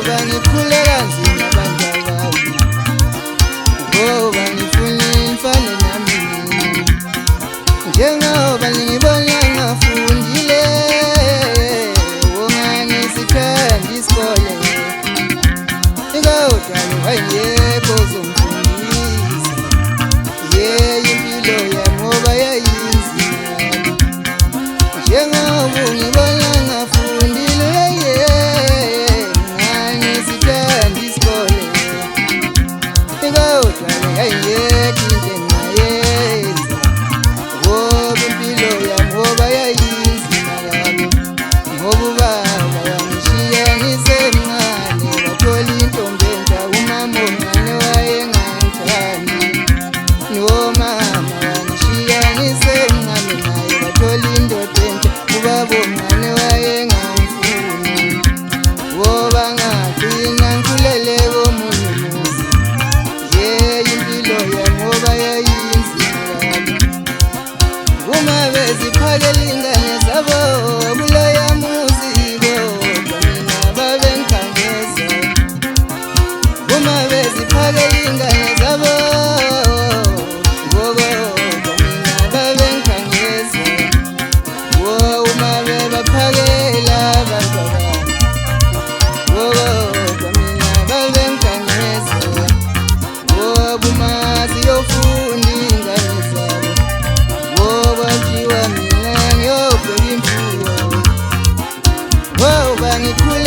bangikhule kanzima abantu ababi ngoba ngifuna imfane nami njengoba ngibona ngafundile wongani sithanda isikole kodwa ngayekho zomfundisi impilo yami ngoba yayinzima njengoba ngibona ngafundile ngani sithanda isikole kodwa ngayekho into engayenza ngoba impilo yami ngoba yayinzima ngoba ubaba wangishiya ngisemncane wathola intombi entsha umama omncane wayengangithandi nomama wangishiya ngisemncane naye wathola indoda entsha ubaba omncane wayengangifuni ngoba ngagcina ngikhulele komunye umuzi impilo yami ngoba yayinzima uma beziphakela ingane zabo kuloya muzi kodwa mina babengikhangeza uma beziphakela ingane zabo kodwa mina babengikhangeza uma bebaphakela abantu kodwa mina babengikhangeza uma ziyofunda ingane zabo kuthiwa mina ngiyobheka imfuyo ngoba ngikhule